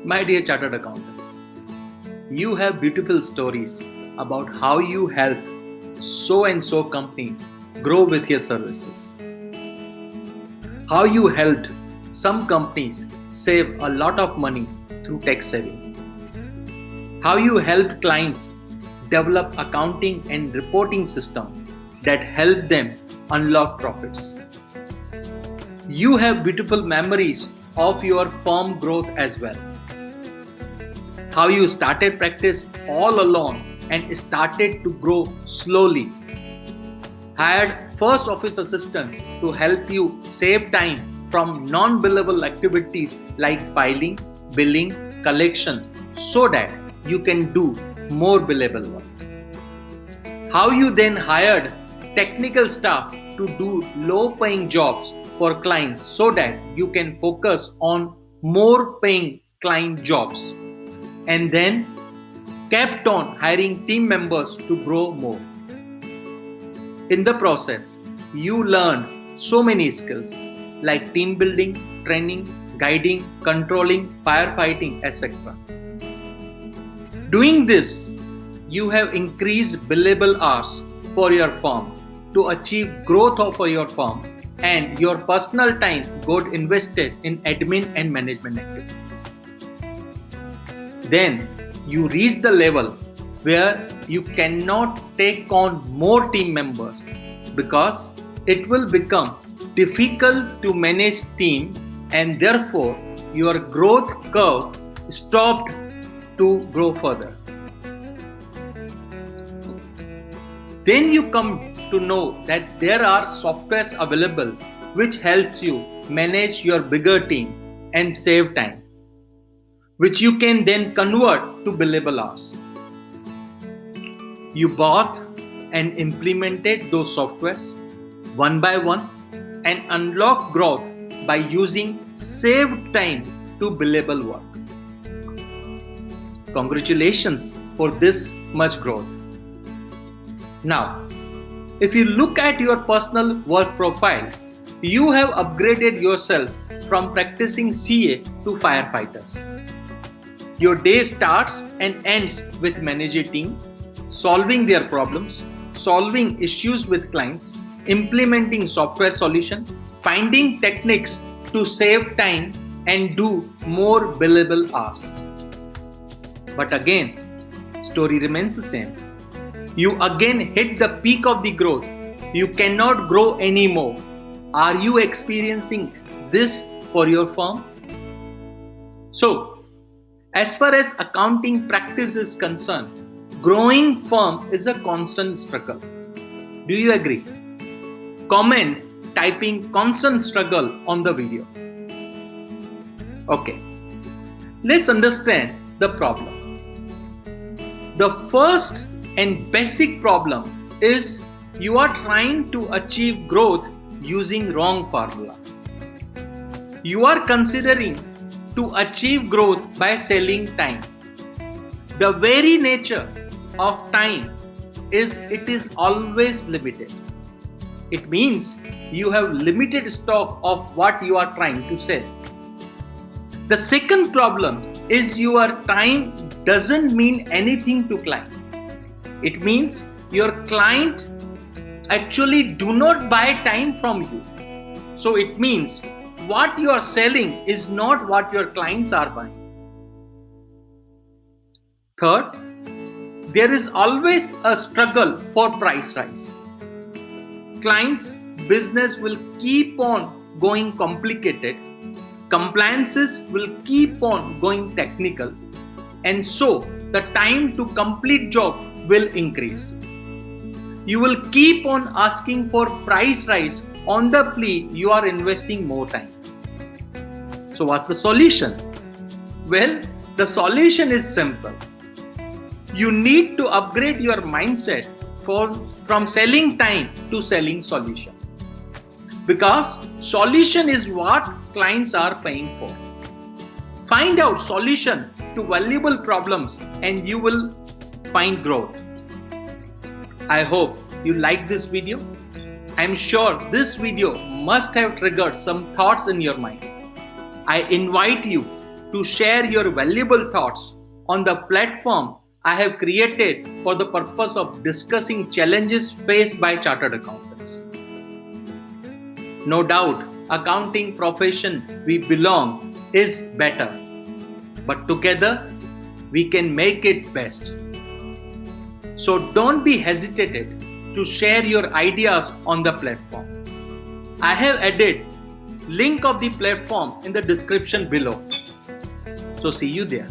My dear chartered accountants, you have beautiful stories about how you helped so and so company grow with your services. How you helped some companies save a lot of money through tech saving. How you helped clients develop accounting and reporting system that help them unlock profits. You have beautiful memories of your firm growth as well. How you started practice all alone and started to grow slowly. Hired first office assistant to help you save time from non-billable activities like filing, billing, collection so that you can do more billable work. How you then hired technical staff to do low-paying jobs for clients so that you can focus on more paying client jobs. And then kept on hiring team members to grow more. In the process, you learned so many skills like team building, training, guiding, controlling, firefighting, etc. Doing this, you have increased billable hours for your firm to achieve growth of your firm, and your personal time got invested in admin and management activities. Then you reach the level where you cannot take on more team members because it will become difficult to manage team, and therefore your growth curve stopped to grow further. Then you come to know that there are softwares available which helps you manage your bigger team and save time, which you can then convert to billable hours. You bought and implemented those softwares one by one and unlocked growth by using saved time to billable work. Congratulations for this much growth. Now, if you look at your personal work profile, you have upgraded yourself from practicing CA to firefighters. Your day starts and ends with managing team, solving their problems, solving issues with clients, implementing software solution, finding techniques to save time and do more billable hours. But again, story remains the same. You again hit the peak of the growth. You cannot grow anymore. Are you experiencing this for your firm? So, as far as accounting practice is concerned, growing firm is a constant struggle. Do you agree? Comment typing constant struggle on the video. Okay, let's understand the problem. The first and basic problem is you are trying to achieve growth using wrong formula. You are considering to achieve growth by selling time. The very nature of time is it is always limited. It means you have limited stock of what you are trying to sell. The second problem is your time doesn't mean anything to client. It means your client actually do not buy time from you. So it means what you are selling is not what your clients are buying. Third, there is always a struggle for price rise. Clients' business will keep on going complicated, compliances will keep on going technical, and so the time to complete job will increase. You will keep on asking for price rise on the plea you are investing more time. So what's the solution? Well, the solution is simple. You need to upgrade your mindset from selling time to selling solution. Because solution is what clients are paying for. Find out solution to valuable problems and you will find growth. I hope you like this video. I'm sure this video must have triggered some thoughts in your mind. I invite you to share your valuable thoughts on the platform I have created for the purpose of discussing challenges faced by chartered accountants. No doubt, accounting profession we belong is better, but together we can make it best. So don't be hesitated to share your ideas on the platform. I have added link of the platform in the description below. So see you there.